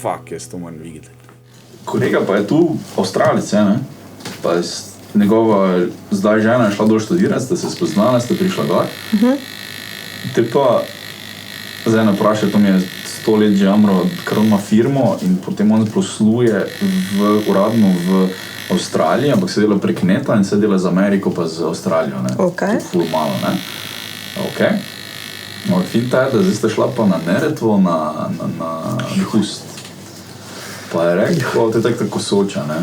fuck, jaz to moram videti. Kolega pa je tu Avstralice, ne? Pa je njegova zdaj žena je šla dol študirati, ste se spoznala, ste prišla gor. Te pa zdaj ne vprašaj, to mi je 100 let že Amro, ker on ima firmo in potem on posluje uradno v Avstraliji, ampak se dela prek neta in se dela z Ameriko pa z Avstralijo, ne? Okay. To ful malo, ne? Ok. No, finta je, da zdaj ste šla pa na Neretvo, na Hust. Pa je rekel, to je tako Soča, ne?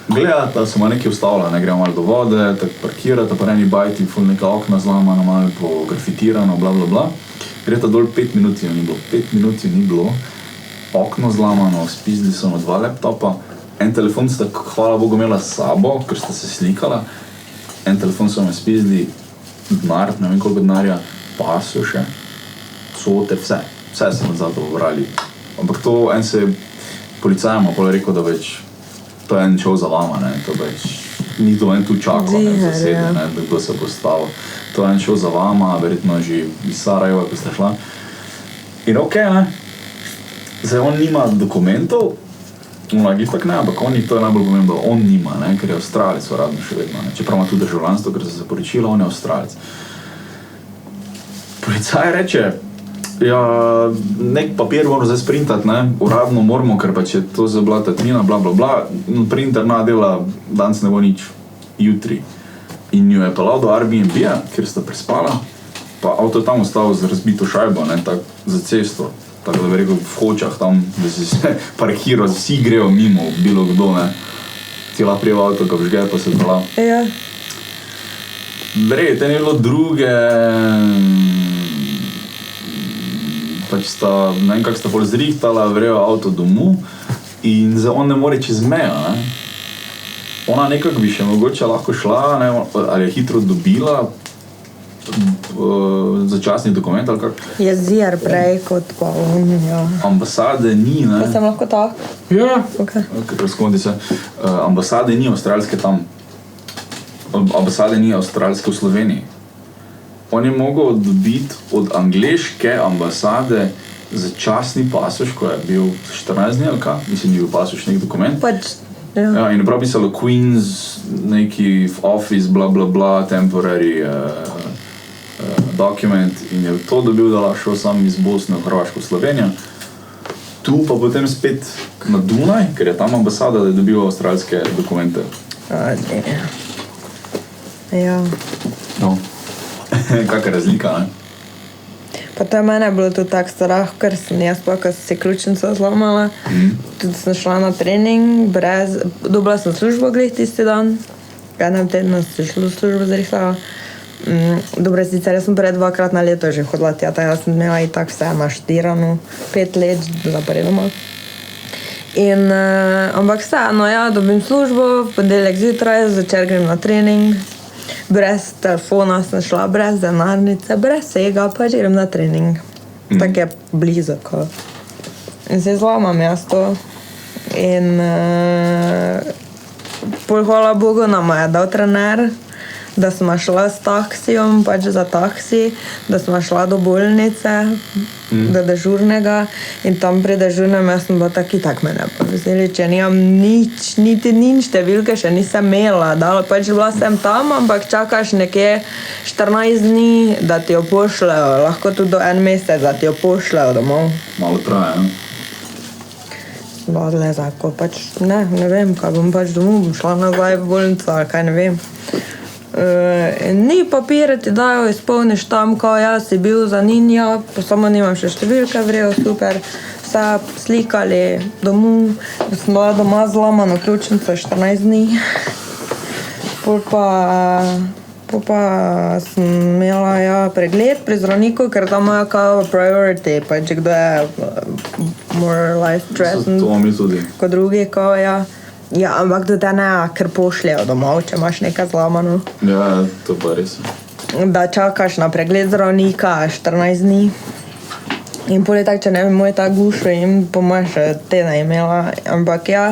Gledata, so nekaj ustavila, ne, gremo malo do vode, tako parkirata, pa eni bajti, ful neka okna zlamana, malo pografitirano, bla bla bla. Greta dol 5 minut ni bilo, okno zlamano, spizdili so 2 laptopa, en telefon sta, hvala Bogu, imela s sabo, ker sta se slikala, en telefon so me spizdili, denar, ne vem koliko denarja, pasu še, sote, vse so nad zato pobrali. Ampak to en se policajama pol rekel, da več to je en šel za vama, ne, to več ni to en tu čakal, ne, zasede, ne, da kdo se postavil. To je en šel za vama, verjetno že iz Sarajeva, ko ste šla. In okej, ne, zdaj on nima dokumentov, mlagi tak ne, ampak to je najbolj pomembno, on nima, ne, ker je Avstralec uradno še vedno, ne, čeprav ima tudi državljanstvo, ker se zaporočila, on je Avstralec. Policaj reče, ja, nek papir moramo zdaj sprintati, ne, uradno moramo, ker pa če to za bila tatvina, bla bla bla, printer nadela, danes ne bo nič, jutri. In jo je pelal do Airbnb-a, kjer sta prespala, pa avto je tam ostal z razbito šajbo, ne, tak za cesto, tako da bi rekel v Hočah tam, da si se parkiral, vsi grejo mimo, bilo kdo, ne, ti lahko prije v avto, ko vžge, pa se pelal. Ja. Te ni bilo druge, pač sta, ne vem kak sta pol zrihtala, vrejo avto domu in zdaj on ne more čez mejo, ne. Ona nekako bi še mogoče lahko šla, ne, ali je hitro dobila začasni dokument ali kak. Je zir prej kot pa on, ja. Ambasade ni, ne. Pa sem lahko tak? Ja. Ok. Razkondi se. Ambasade ni avstralske tam. Ambasade ni avstralske v Sloveniji. On je mogel dobiti od angleške ambasade začasni pasoš, ko je bil 14 dni ali kaj, mislim, ni bil pasoš nek dokument. Pač, ja. Ja, in prav pisalo Queen's, neki office, bla bla bla, temporary document in je to dobil, da lahko šel sam iz Bosne v Hrvaško v Slovenijo. Tu pa potem spet na Dunaj, ker je tam ambasada, da je dobil avstralske dokumente. Ja. No. Kakšna razlika, ne? Pa to je mene bilo tudi tak strah, ker sem jaz pa, ko sem si ključnico zlomala, tudi sem šla na trening, dobila sem službo glih tisti dan, v enem tednu sem šla v službo zrihtala. Dobre, sicer jaz sem prej 2-krat na leto že hodila tja, tako jaz sem imela i tak vse naštirano, 5 let zaporedoma. In, ampak vseeno, ja, dobim službo, v ponedeljek zjutraj, zvečer grem na trening, brez telefona sem šla, brez denarnice, brez vsega, pač grem na trening. Tako je blizu, ko. In se zlomam jaz to. In pol hvala Bogu nama je dal trener, da smo šla s taksijem, pač za taksi, da smo šla do bolnice, do dežurnega in tam pri dežurnem jaz sem bila tak me ne povzeli, če nimam nič, niti številke še nisem imela, pač bila sem tam, ampak čakaš nekje 14 dni, da ti jo pošljajo, lahko tudi do 1 mesec, da ti jo pošljajo domov. Malo traje, ne? Badle zako, pač ne vem, kaj bom pač domov, bom šla nazaj v bolnico ali kaj ne vem. Ni papire ti dajo, izpolniš tam, kao jaz si bil za Ninja, pa samo nimam še številke, vrejo, super, vse slikali domov, sem bila doma zlomano ključnico 14 dni. Pol pa sem imela pregled pri zdravniku, ker tam imajo kao priority, pa če kdo je more life threatened. To mi tudi. Kot drugi, kao ja. Ja, ampak do te ne, ker pošljajo domov, če imaš nekaj zlomano. Ja, to pa res. Da čakaš na pregled zdravnika 14 dni. In pol je tak, če ne bi moj tak gušo in po moje še tedna imela, ampak ja.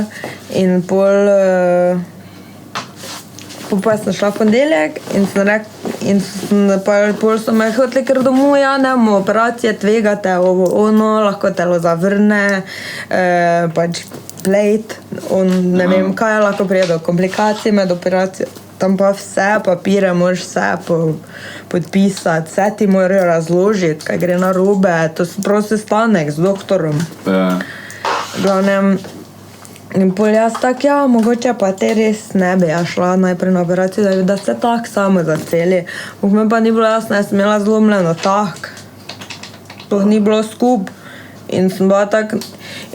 In pol Pa sem šla v ponedeljek in sem pol so me hoteli kar domov, ja, nemo operacije, tvegate, ono, lahko telo zavrne, pač plate, ne vem kaj, lahko prije do komplikacij med operacijo. Tam pa vse papire moraš vse podpisati, vse ti morajo razložiti, kaj gre na robe, to so prav sestanek z doktorom. Glavnem, in pol jaz tak, ja, mogoče pa te res ne bi ja šla najprej na operacijo, da se tak samo zaceli. Me pa ni bilo jasno, jaz sem imela zlomljeno tak. To ni bilo skup. In sem bila tak,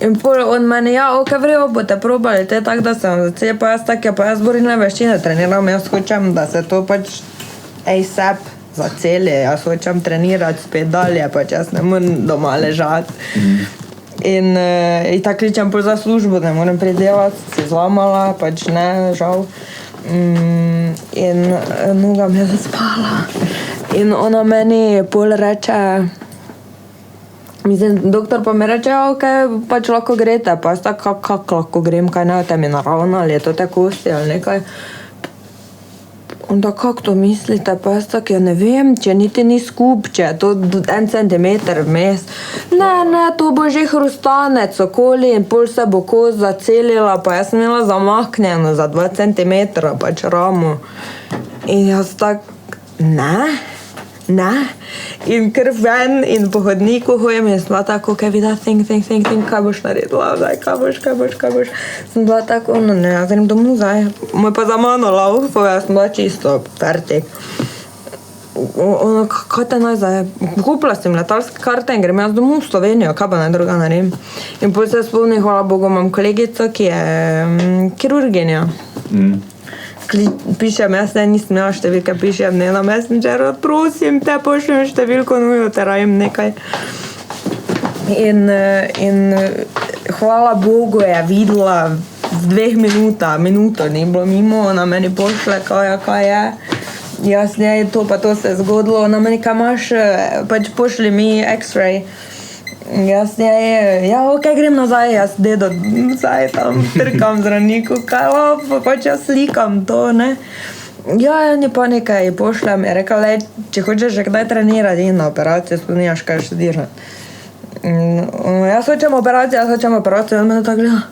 in pol od mene, ja, ok, vrejo, boste probali te tak, da se vam zaceli, pa jaz tak, ja, pa jaz borilne veščine treniram, jaz hočem, da se to pač ASAP zaceli, jaz hočem trenirati spet dalje, pač jaz ne moram doma ležati. In tako kličem pol za službo, ne morem predelati, se zlomala, pač ne, žal. In noga mi je zaspala. In ona meni pol reče, mislim, doktor pa mi reče, ja, ok, pač lahko greste, pa jaz tako, kako lahko grem, kaj ne, te mi naravno, ali je to te kosti, ali nekaj. Onda, kako to mislite? Pa jaz tako, ja ne vem, če niti ni skup, če je to 1 centimeter vmes. Ne, to bo že hrustanec okoli in pol se bo kost zacelila, pa jaz sem imela zamaknjeno za 2 centimetra, pač ramo. In jaz tako, ne. In kar ven in po hodniku hojem in sem bila tako, ok, vida, think, kaj boš naredila zdaj, kaj boš. Sem bila tako, no ne, jaz grem domov zdaj. Moj pa za mano laufo, jaz sem bila čisto fertik. Ono, kaj te naj zdaj? Kupila sem letalske karte in grem jaz domov v Slovenijo, kaj pa naj druga naredim. In pol se spomnim, hvala Bogu, imam kolegico, ki je kirurginja. Pišem, jaz ne, nisem imela številke, pišem ne na Messengeru, prosim te, pošljem številko, nujo te rajem nekaj. In hvala Bogu je videla v 2 minuto ni bilo mimo, ona meni pošle, kaj je. Jaz ne, to pa to se je zgodilo, ona meni, kaj imaš, pač pošli mi x-ray. Jaz ne, ja, ok, grem nazaj, jaz dedo, zdaj tam trkam zdravniku, kaj, pač jaz slikam to, ne. Ja, ni pa nekaj, pošljem, je rekel, le, če hočeš že kdaj trenirati in na operacijo, spomnijaš, kaj študirati. Jaz hočem operacijo, on mene tako gleda,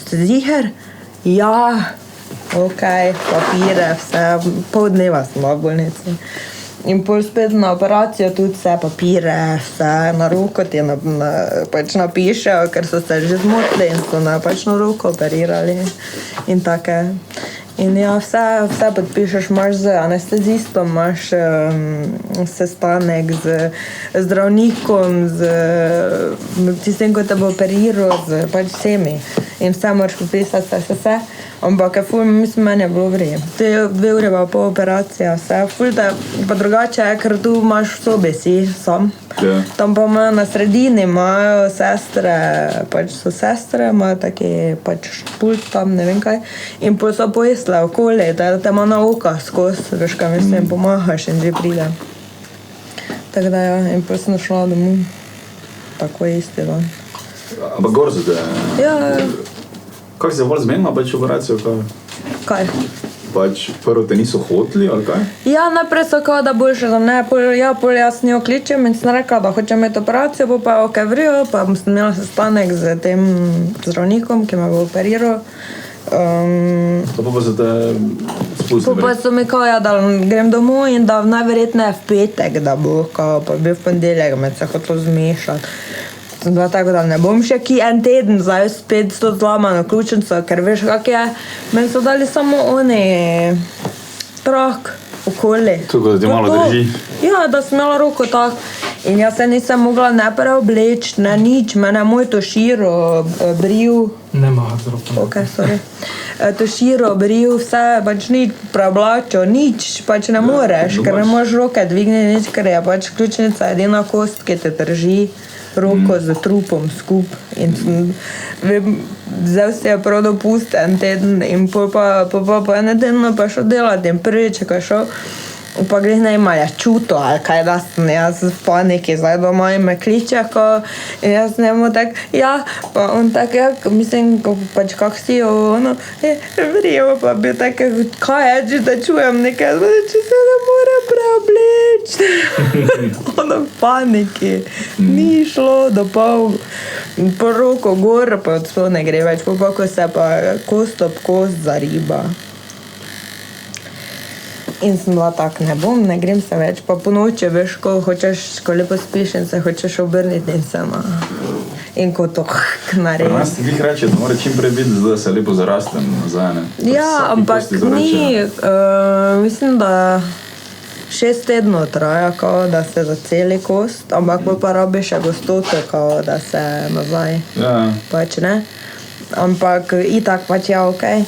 ste ziher? Ja, ok, papire, vse, pol dneva sem v bolnici. In pol spet na operacijo tudi vse papire, vse na roko ti pač napišejo, ker so se že zmotili in so pač na roko operirali in take. In ja, vse podpišeš, imaš z anestezistom, imaš sestanek z zdravnikom, z tistem, ko te bo operiral, z pač vsemi. In vse moraš podpisati, vse. Ampak je ful, mislim, meni je bilo vrej. 2 ure pa po operaciji, vse. Ful, pa drugače je, ker tu imaš v sobi si sam. Tam pa imajo na sredini, imajo sestre, pač so sestre, imajo taki pač pult tam, ne vem kaj. In pol so pojesle okoli, da te ima na oka skozi, veš kaj mislim, pomahaš in že pride. Tako da ja, in pol sem šla domov. Tako isti dan. Ampak gor se te... Ja. Kako si se bolj zmenila pač operacijo, kaj? Kaj? Pač prvo te niso hoteli, ali kaj? Ja, najprej so kao, da boljše za mne, pol jaz njo kličem in sem rekla, da hočem imeti operacijo, pa ok, vrijo, pa sem imela sestanek z tem zdravnikom, ki me bo operiral. To pa se te spustili? Pa so mi kao, ja, da grem domov in da najverjetneje v petek, da bo kao, pa bil v ponedeljek, me se hotelo zmešati. Sem bila tako, da ne bom še ki en teden zdaj spet s to zlamano ključnico, ker veš, kak je, meni so dali samo oni trak okoli. Tako, da ti malo drži? Ja, da sem imela roko tak. In jaz se nisem mogla ne preobleči, ne nič, mene moj Toshiro bril. Nema z roko. Ok, sorry. Toshiro bril, vse, pač nič preoblačil, nič, pač ne moreš, ker ne moreš roke dvigniti, nič, ker je pač ključnica edina kost, ki te drži roko z trupom skup. In vzel si je prav dopust en teden in po ene tedno pa šel delati in prvič, ko je šel, Pa glih ne imajo čuto, ali kaj da sem jaz v paniki, zdaj doma in me kliče, ko in jaz njemu tak, ja, pa on tak, ja, mislim, pač kak si, ono, vrijo, pa bi tak, kaj je, če da čujem nekaj, če se ne more preobleči. Ono v paniki, ni šlo do pol, po roko gor, pa od to ne gre več, pa ko se pa kost ob kost zariba. In sem bila tak, ne grem se več, pa po noči, veš, ko hočeš, ko lepo spiš in se hočeš obrniti in se in ko to naredi. Pri nas ti glih reče, da mora čim prej biti, da se lepo zarastem nazaj, ne? Ja, ampak ni, mislim, da 6 tednov traja, kao, da se zaceli kost, ampak pa rabi še gostoto, kao, da se nazaj, pač ne. Ampak itak pač ja, okej.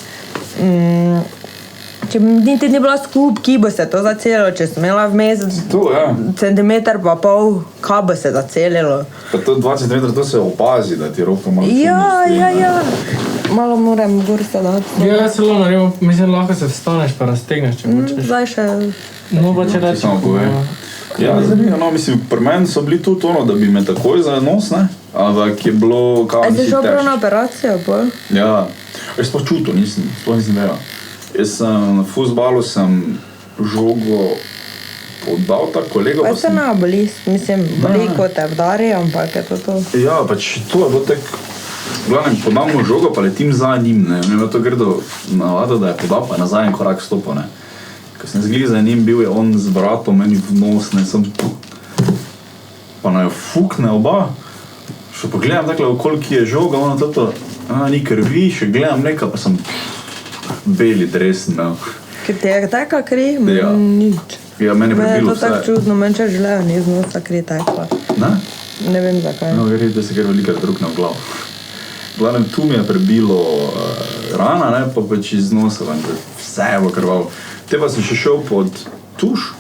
Če niti ni bila skup, ki bo se to zacelilo, če sem imela vmes centimeter pa pol, kaj bo se zacelilo. Pa to 2 centimetra, to se opazi, da ti roka malo Ja. Malo moram gor se dati. Ja, celo naredimo, mislim, lahko se vstaneš pa raztegneš, če hočeš. Zdaj še... No, pa če reči. Ja, zanimivo, no, mislim, pri meni so bili tudi ono, da bi me takoj za nos, ne? Ampak je bilo... A si šel prav na operacijo, pa? Ja, jaz sploh čutil, sploh nisem verjel. Jaz sem na fuzbalu žogo podal tak kolega. Pa se ne boli, mislim, boli, ko te vdari, ampak je to. Ja, pač to je bilo tak, glavnem, podam mu žogo, pa letim za njim, ne. Mene to grdo navada, da je podal, pa je nazaj en korak stopil, ne. Ko sem zglih za njim bil, je on z vratom meni v nos, ne, sem pa naj fukne oba. Še pogledam takle okoli, ki je žoga, ono toto, ni krvi, še gledam neka, pa sem beli dres imel. Ker ti je taka kri? Ja. Nič. Ja, meni je prebilo vse. Mene je to tako čudno, meni če želejo ni z nosa kri takva. Ne? Ne vem zakaj. No, verjetno, da se kar velikrat drukne v glavo. Glavnem, tu mi je prebilo rana, ne, pa pač iz nosa, vse je bo krvalo. Te pa sem še šel pod tuš,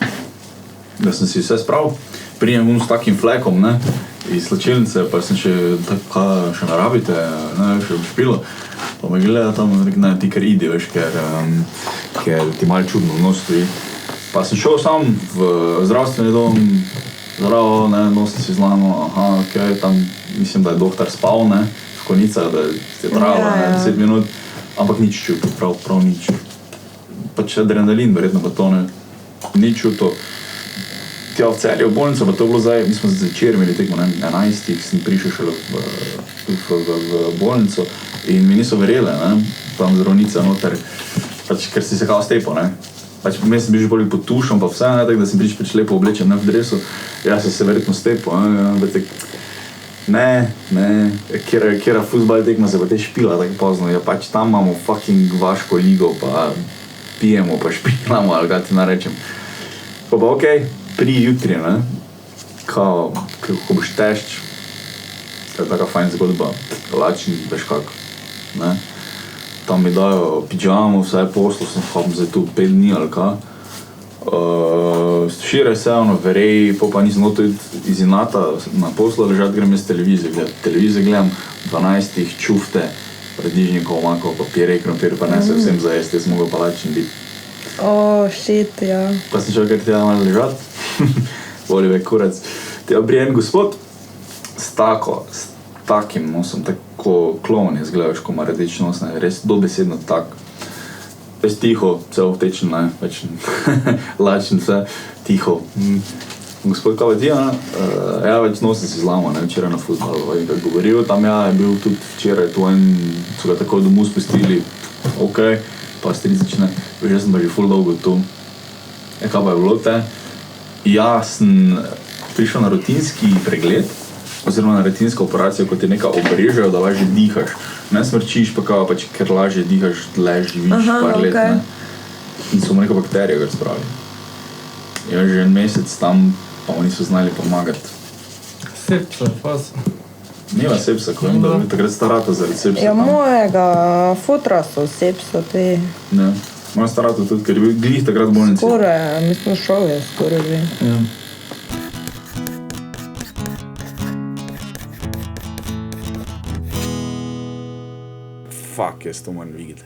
da sem si vse spravil. Prijem s takim flekom, ne, iz slačilnice, pa sem še, kaj še narabite, ne, še špilo. Pa me gleda tam, ne, ti kar idi, veš, ker ti malo čudno v nos stoji. Pa sem šel sam v zdravstveni dom, zdravo, ne, nos si zlamo, okej, tam mislim, da je doktor spal, ne, v konicah, da je trajalo, ne, 10 minut, ampak nič čutil, prav nič. Pač adrenalin, verjetno pa to, ne, ni čutil. Tja v Celju, v bolnico, pa to bilo zdaj, mi smo začer imeli tekmo, ne, 11, sem prišel šele v bolnico in mi niso verjele, ne, tam zdravnica noter, pač, ker si se kao stepal, ne. Pač mes sem bil že bolj pod tušom, pa vse, ne, tak, da sem pač lepo oblečen, ne, v dresu, jaz sem se verjetno stepal, ne, kjera fuzbal tekma se pa te špila tako pozno, ja pač tam imamo fucking vaško ligo, pa pijemo, pa špilamo, ali kaj ti narečem. Pa okej, pri jutri, ne, ko boš tešč, to je taka fajn zgodba, lačen, veš kak, ne. Tam mi dajo pidžamo, vse poslo, sem zdaj tu 5 dni ali kaj. Širaj se, verej, pa nisem noto iz inata na poslo ležati, grem jaz televizijo gledati. Televizijo gledam 12 čufte, radižnikov, makov, papir, krompir, pa ne se vsem zajesti, jaz mogel pa lačen biti. Shit, ja. Pa sem šel kar tega malo ležati, Olive kurac. Tega prije en gospod s takim nosom, tako klovn je zgledaš, ko ima rdeč nos, ne, res dobesedno tak. Res tiho, celo vtečen, ne, več lačen, vse tiho. Gospod, kaj pa ti, ja, več nosa si zlama, ne, včeraj na fuzbalu, in kako govoril, tam ja, je bil tudi včeraj tu en, so ga tako domu spustili, okej, pa strizične, veš, jaz sem pa že ful dolgo tu. Kaj pa je bilo te? Ja, sem prišel na rutinski pregled, oziroma na rutinsko operacijo, ko ti nekaj obrežejo, da lažje dihaš. Ne smrčiš, pa kao, pač, ker lažje dihaš, dlje živiš par let, ne. In so mu neko bakterijo ga spravili. Ja, že en mesec tam, pa mu niso znali pomagati. Sepsa, fasa. Nima sepsa, ko vem, da je takrat starata zaradi sepsa. Ja, mojega fotra so sepsa, te. Ne. Moja starata tudi, ker je bil glih takrat v bolnici. Skoraj, mislim, šel je skoraj že. Ja. Fuck, jaz to moram videti.